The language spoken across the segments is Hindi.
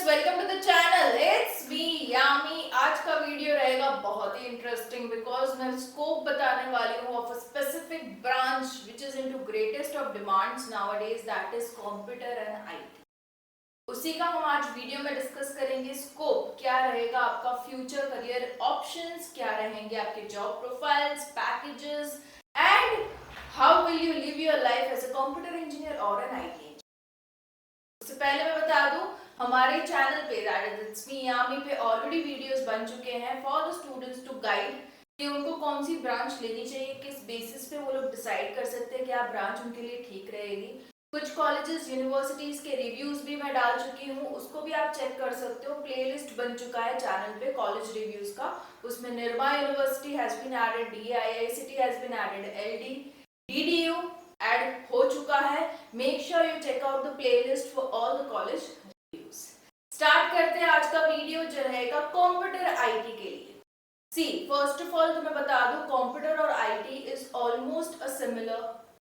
Welcome to the channel. It's me Yami. आज का वीडियो रहेगा बहुत ही इंटरेस्टिंग बिकॉज मैं स्कोप बताने वाली हूँ of a specific branch which is into greatest of demands nowadays, that is computer and IT. उसी का हम आज वीडियो में डिस्कस करेंगे। स्कोप क्या रहेगा, आपका फ्यूचर करियर ऑप्शंस क्या रहेंगे, आपके job profiles, packages and how will you live your life as a computer engineer और एन आईटी। उससे पहले मैं बता दूं, हमारे चैनल पे that is it's me Yami पे ऑलरेडी वीडियोस बन चुके हैं for the students to guide कि उनको कौन सी ब्रांच लेनी चाहिए, किस बेसिस पे वो लोग डिसाइड कर सकते हैं कि आप ब्रांच उनके लिए ठीक रहेगी। कुछ कॉलेजेस यूनिवर्सिटीज के रिव्यूज भी मैं डाल चुकी हूँ, उसको भी आप चेक कर सकते हो। प्लेलिस्ट बन चुका है चैनल पे कॉलेज रिव्यूज का, उसमें Nirma university has been added, DIICT has been added, LD, DDU add हो चुका है। Make sure you check out the playlist for all the college reviews. Start करते हैं आज का वीडियो जो रहेगा कंप्यूटर आईटी के लिए। सी फर्स्ट ऑफ ऑल तो मैं बता दूं, कंप्यूटर और IT is almost a similar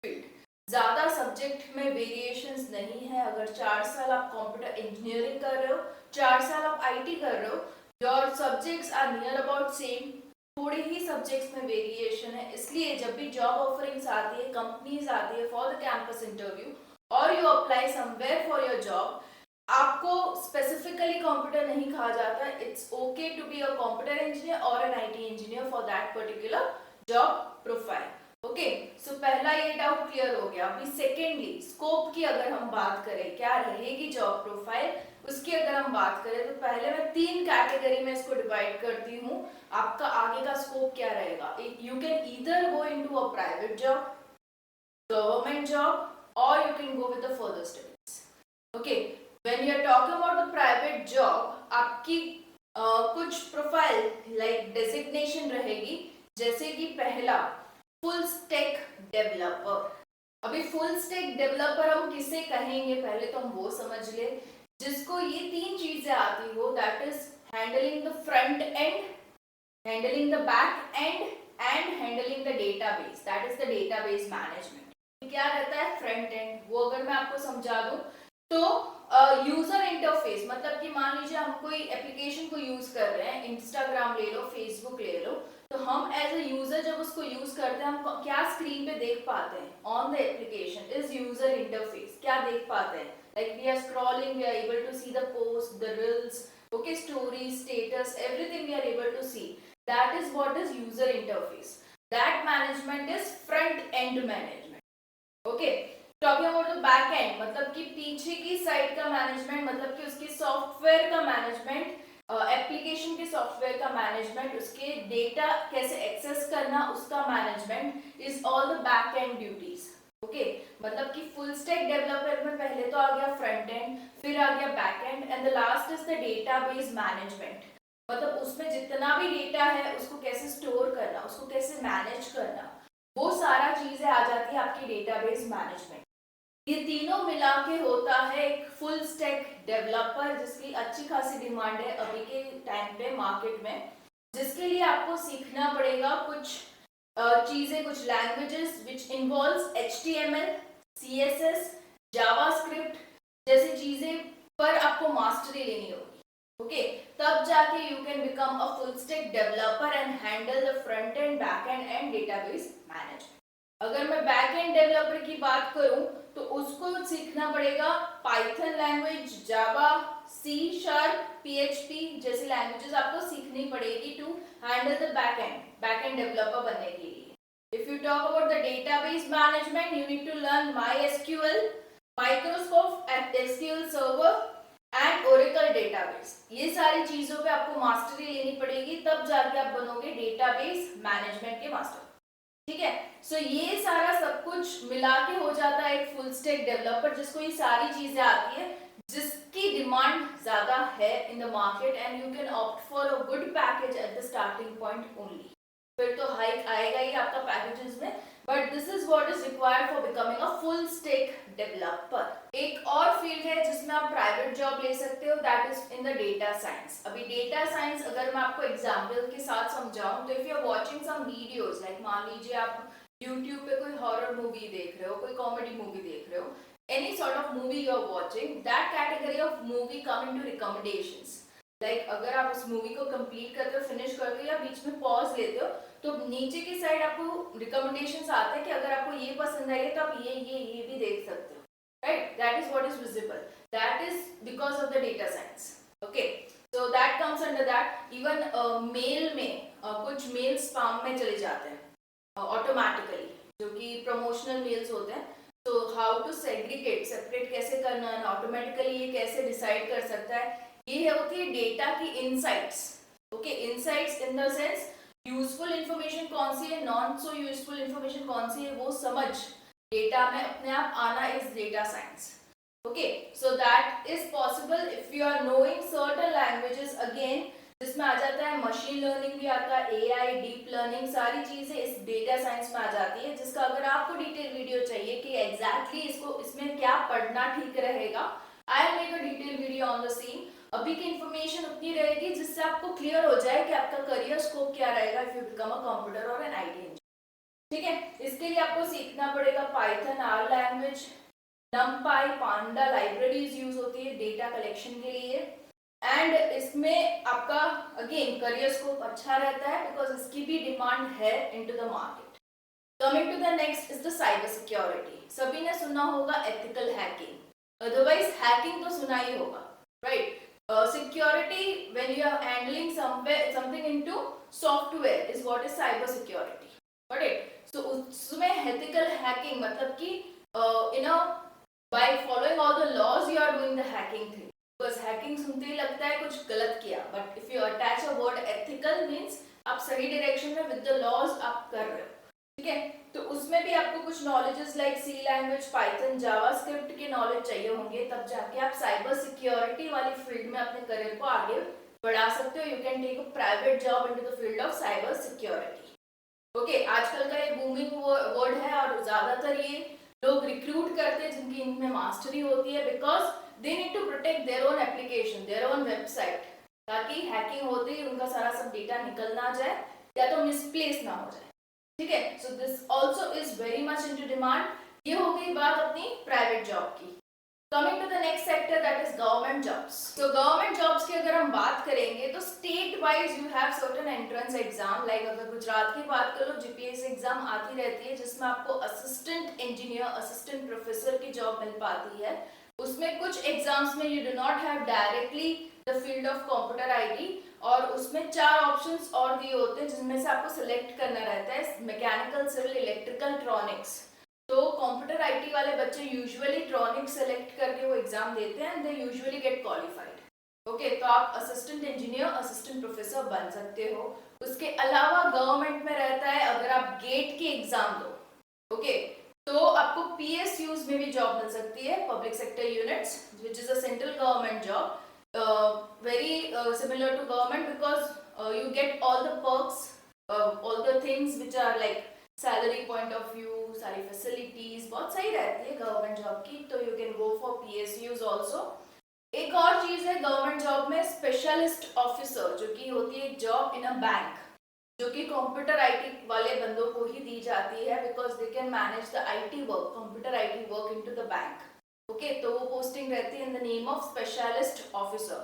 field. ज्यादा सब्जेक्ट में वेरिएशंस नहीं है। अगर 4 साल आप कंप्यूटर इंजीनियरिंग कर रहे हो, 4 साल आप आईटी कर रहे हो, your subjects are near about same. थोड़ी ही सब्जेक्ट्स में वेरिएशन है, इसलिए जब भी जॉब ऑफरिंग्स आती है, कंपनीज आती है फॉर द कैंपस इंटरव्यू और you apply somewhere for your job, आपको स्पेसिफिकली कंप्यूटर नहीं कहा जाता। It's okay to be a computer engineer और an IT engineer for that particular job profile. Okay, so पहला ये डाउट क्लियर हो गया। अभी सेकेंडली स्कोप की अगर हम बात करें, क्या रहेगी जॉब प्रोफाइल, उसकी अगर हम बात करें तो पहले मैं 3 कैटेगरी में इसको डिवाइड करती हूँ। आपका आगे का स्कोप क्या रहेगा? You can either go into a private job, government job or you can go with the further studies. Okay, when you are talking about the private job, आपकी कुछ प्रोफाइल लाइक डेजिग्नेशन रहेगी, जैसे कि पहला फुल स्टैक डेवलपर। अभी फुल स्टैक डेवलपर हम किसे कहेंगे, पहले तो हम वो समझ ले जिसको ये 3 चीजें आती हो, that is handling the front end, handling the back end and handling the database, that is the database management। क्या रहता है फ्रंट एंड, वो अगर मैं आपको समझा दूं तो यूजर इंटरफेस, मतलब कि मान लीजिए हम कोई एप्लीकेशन को यूज कर रहे हैं, इंस्टाग्राम ले लो, फेसबुक ले लो, तो हम एज अ यूजर जब उसको यूज करते हैं, हम क्या स्क्रीन पे देख पाते हैं on the application is user interface. क्या देख पाते हैं, like we are scrolling, we are able to see the post, the reels, okay, stories, status, everything we are able to see. That is what is user interface. That management is front end management. Okay, talking about the back end, मतलब कि पीछे की साइड का मैनेजमेंट, मतलब कि उसके सॉफ्टवेयर का मैनेजमेंट, एप्लीकेशन के सॉफ्टवेयर का मैनेजमेंट, उसके डेटा कैसे एक्सेस करना उसका management is all the back and duties. Okay, मतलब कि फुल स्टैक डेवलपर में पहले तो आ गया फ्रंट एंड, फिर आ गया back and and the last is the database management. मतलब उसमें जितना भी डेटा है उसको कैसे स्टोर करना, उसको कैसे मैनेज करना, वो सारा चीजें आ जाती है आपकी डेटाबेस मैनेजमेंट। ये तीनों मिला के होता है एक फुल स्टैक डेवलपर, जिसकी अच्छी खासी डिमांड है अभी के टाइम पे मार्केट में, जिसके लिए आपको सीखना पड़ेगा कुछ चीजें, कुछ languages which involves HTML, CSS, JavaScript जैसी चीजें पर आपको मास्टरी लेनी होगी। ओके, तब जाके you can become a full stack developer and handle the front end, back and and database management. अगर मैं बैक एंड डेवलपर की बात करूं तो उसको सीखना पड़ेगा Python language, Java, C sharp, PHP जैसी लैंग्वेजेस आपको सीखनी पड़ेगी to handle the back end developer बनने के लिए। If you talk about the database management, you need to learn MySQL, Microsoft SQL Server and Oracle database. ये सारी चीजों पे आपको मास्टरी लेनी पड़ेगी, तब जाके आप बनोगे डेटाबेस मैनेजमेंट के मास्टर। ठीक है, सो ये सारा सब कुछ मिला के हो जाता है एक फुल स्टैक डेवलपर, जिसको ये सारी चीजें आती है, जिसकी डिमांड ज्यादा है in the market and you can opt for a good package at the starting point only. फिर तो हाइक आएगा ही आपका पैकेजेस में, but this is what is required for becoming a full stack developer. एक और फील्ड है जिसमें आप प्राइवेट जॉब ले सकते हो, that is in the data science. अभी डेटा साइंस अगर मैं आपको एग्जांपल के साथ समझाऊं तो if you are watching some videos, like मान लीजिए आप YouTube पे कोई हॉरर मूवी देख रहे हो, कोई कॉमेडी मूवी देख रहे हो, any sort of movie you are watching, that category of movie come into recommendations. Like अगर आप उस मूवी को कंप्लीट करते हो, फिनिश करते हो या बीच में पॉज लेते हो, तो नीचे की साइड आपको रिकमेंडेशंस आते हैं कि अगर आपको ये पसंद आई है तो आप ये भी देख सकते हो, right? That is what is visible, that is because of the data science. Okay, so that comes under that. Even mail में कुछ मेल स्पैम में चले जाते हैं ऑटोमेटिकली, जो कि प्रमोशनल मेल्स होते हैं. तो हाउ टू सेपरेट कैसे करना है, ऑटोमेटिकली ये कैसे डिसाइड कर सकता है, ये होती है डेटा की insights. Okay, insights in the sense useful information कौन सी है, नॉन सो यूजफुल इंफॉर्मेशन कौन सी है, वो समझ डेटा में अपने आप आना is data science. Okay, so that is possible if you are knowing certain languages. Again जिसमें आ जाता है मशीन लर्निंग भी आता है, एआई, डीप लर्निंग, सारी चीजें इस डेटा साइंस में आ जाती है, जिसका अगर आपको डिटेल वीडियो चाहिए कि एग्जैक्टली इसमें क्या पढ़ना ठीक रहेगा, I will make a detail video on the same. अभी की इंफॉर्मेशन उतनी रहेगी जिससे आपको क्लियर हो जाए कि आपका करियर स्कोप क्या रहेगा if you become a computer और एन आईटी इंजीनियर. ठीक है, इसके लिए आपको सीखना पड़ेगा Python, R language, NumPy, panda libraries use होती है डेटा कलेक्शन के लिए. एंड इसमें आपका अगेन करियर स्कोप अच्छा रहता है बिकॉज इसकी भी डिमांड है into the market. Coming to the next is the cyber security. सभी ने सुना होगा एथिकल हैकिंग, अदरवाइज हैकिंग तो सुना ही होगा, right? Security when you are handling something into software is what is cyber security. Got it? So उसमें ethical hacking मतलब कि by following all the laws you are doing the hacking thing. Because hacking सुनते ही लगता है कुछ गलत किया, but if you attach a word ethical means आप सही डायरेक्शन में with the laws आप कर रहे हो. ठीक है, तो उसमें भी आपको कुछ नॉलेजेस लाइक सी लैंग्वेज, पाइथन, जावास्क्रिप्ट के नॉलेज चाहिए होंगे, तब जाके आप साइबर सिक्योरिटी वाली फील्ड में अपने करियर को आगे बढ़ा सकते हो. You can take a private job into the field of cyber security. Okay, आजकल का ये बूमिंग वर्ड है और ज्यादातर ये लोग रिक्रूट करते हैं जिनकी इनमें मास्टरी होती है, because they need to protect their own application, their own website, ताकि हैकिंग होते ही उनका सारा सब डेटा निकल ना जाए या तो मिसप्लेस ना हो जाए. ठीक है, so this also is very much into demand. ये हो गई बात अपनी प्राइवेट जॉब की. Coming to the next sector that is government jobs. तो गवर्नमेंट जॉब्स की अगर हम बात करेंगे तो state wise you have certain entrance exam. Like अगर गुजरात की बात करो, जीपीएससी एग्जाम आती रहती है जिसमें आपको असिस्टेंट इंजीनियर, असिस्टेंट प्रोफेसर की जॉब मिल पाती है. उसमें कुछ एग्जाम्स में you do not have directly the field of computer IT, और उसमें 4 ऑप्शंस और दिए होते हैं जिनमें से आपको सिलेक्ट करना रहता है, मैकेनिकल, सिविल, इलेक्ट्रिकल, ट्रॉनिक्स. तो कंप्यूटर आईटी वाले बच्चे यूजुअली ट्रॉनिक्स सेलेक्ट करके वो एग्जाम देते हैं and they usually get qualified. Okay, तो आप असिस्टेंट इंजीनियर, असिस्टेंट प्रोफेसर बन सकते हो. उसके अलावा गवर्नमेंट में रहता है अगर आप गेट की एग्जाम दो, ओके, तो आपको पीएसयूज में भी जॉब मिल सकती है, public sector units, which is a central government job. Very similar to government because you get all the perks, all the things which are like salary point of view, सारी facilities बहुत सही रहती है गवर्नमेंट जॉब की. तो you can go for PSUs also. एक और चीज है गवर्नमेंट जॉब में स्पेशलिस्ट ऑफिसर, जो कि होती है जॉब इन अ बैंक, जो कि कंप्यूटर आईटी वाले बंदों को ही दी जाती है because they can manage the IT work, computer IT work into the bank. Okay, तो वो पोस्टिंग रहती है in the name of specialist officer,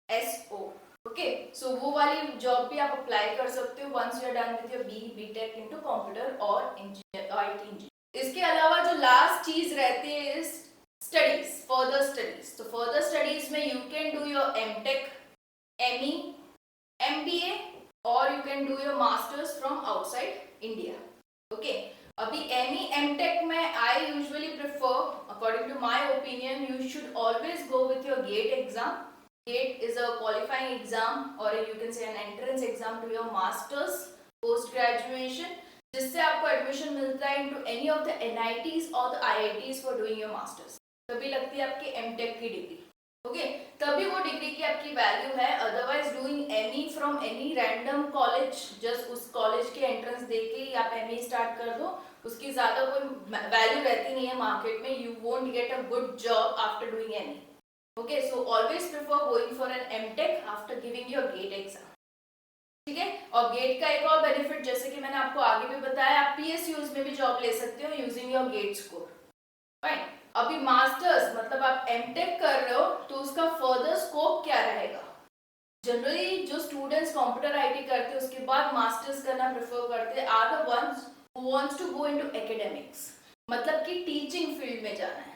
SO. Okay, so वो वाली जॉब भी आप अप्लाई कर सकते हो once you are done with your BTech into computer और आईटी इंजीनियर. इसके अलावा जो लास्ट चीज रहती है इज स्टडीज, फर्दर स्टडीज. तो फर्दर स्टडीज में you can do your MTech, ME, MBA or you can do your masters from outside India. Okay, अभी एमई एमटेक में I usually prefer, according to my opinion, you should always go with your GATE exam. GATE is a qualifying exam or you can say an entrance exam to your masters post graduation, जिससे आपको एडमिशन मिलता है into any of the NITs or the IITs for doing your masters. तभी लगती है आपकी एमटेक की डिग्री. ओके, तभी वो डिग्री की आपकी वैल्यू है. Otherwise doing ME from any random college, just उस कॉलेज के एंट्रेंस देके ही आप एमई स्टार्ट कर दो, उसकी ज्यादा कोई वैल्यू रहती नहीं है मार्केट में. You won't get a good job after doing ME. Okay, so always prefer going for an MTech after giving your GATE exam. ठीक है, और गेट का एक और बेनिफिट, जैसे कि मैंने आपको आगे भी बताया, आप पीएसयूज में भी जॉब ले सकते हो using your GATE score. Fine. अभी मास्टर्स मतलब आप एमटेक कर रहे हो तो उसका फर्दर स्कोप क्या रहेगा? जनरली जो स्टूडेंट्स कंप्यूटर आईटी करते हैं उसके बाद मास्टर्स करना प्रेफर करते हैं are the ones who wants to go into academics, मतलब कि टीचिंग फील्ड में जाना है,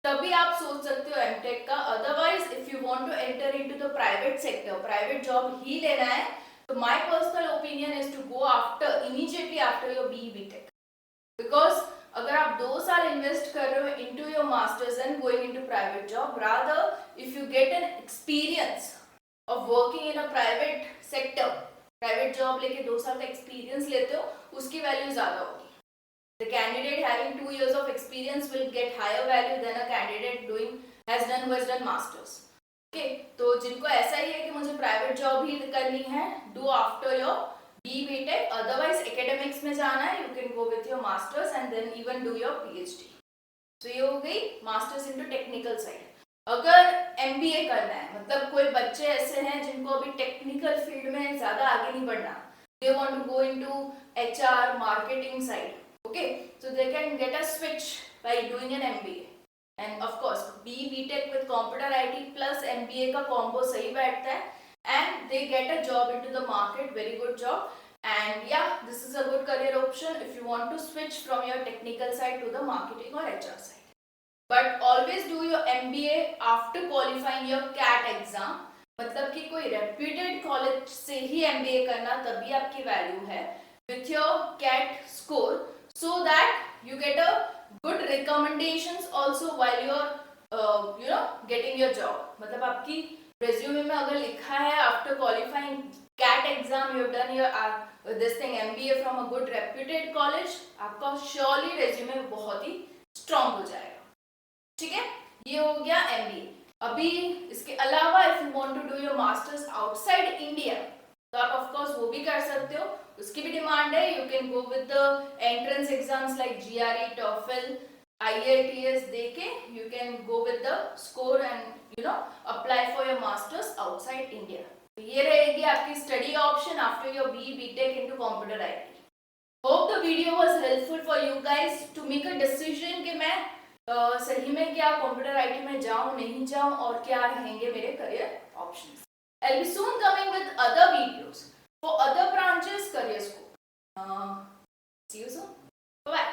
तभी आप सोच सकते हो एमटेक का। Otherwise if you want to enter into the private sector, private job ही लेना है, तो my personal opinion is to go after immediately after your BTech, because अगर आप 2 साल इन्वेस्ट कर रहे हो into your masters and going into private job, rather if you get an experience of working in a private sector, private job लेके 2 साल का एक्सपीरियंस लेते हो, उसकी वैल्यू ज्यादा होगी। The candidate having 2 years of experience will get higher value than a candidate who has done masters. Okay, तो जिनको ऐसा ही है कि मुझे प्राइवेट जॉब ही करनी है, do after your BTech, otherwise academics में जाना है, you can go with your masters and then even do your PhD. तो ये हो गई मास्टर्स इनटू टेक्निकल साइड। अगर MBA करना है, मतलब कोई बच्चे ऐसे हैं जिनको अभी टेक्निकल फील्ड में ज्यादा आगे नहीं बढ़ना, they want to go into HR marketing side. Okay, so they can get a switch by doing an MBA, and of course BTech with computer IT plus MBA का combo सही बैठता है, and they get a job into the market, very good job, and yeah, this is a good career option if you want to switch from your technical side to the marketing or HR side. But always do your MBA after qualifying your CAT exam, मतलब कि कोई reputed college से ही MBA करना तभी आपकी वैल्यू है, with your CAT score, so that you get a good recommendations also while you're getting your job. मतलब आपकी resume में अगर लिखा है after qualifying CAT exam you have done your this thing MBA from a good reputed college, आपका surely resume बहुत ही strong हो जाएगा। ठीक है, ये हो गया MBA। अभी इसके अलावा if you want to do your masters outside India, तो आप ऑफ कोर्स वो भी कर सकते हो, उसकी भी डिमांड है। You can go with the entrance exams like GRE, TOEFL, IELTS देके you can go with the score and apply for your masters outside India. तो ये रहेगी आपकी study option after your BTech into computer IT। Hope the video was helpful for you guys to make a decision कि मैं सही में क्या कंप्यूटर IT में जाऊं नहीं जाऊं और क्या रहेंगे मेरे career options. I'll be soon coming with other videos for other branches career scope. See you soon. Bye bye.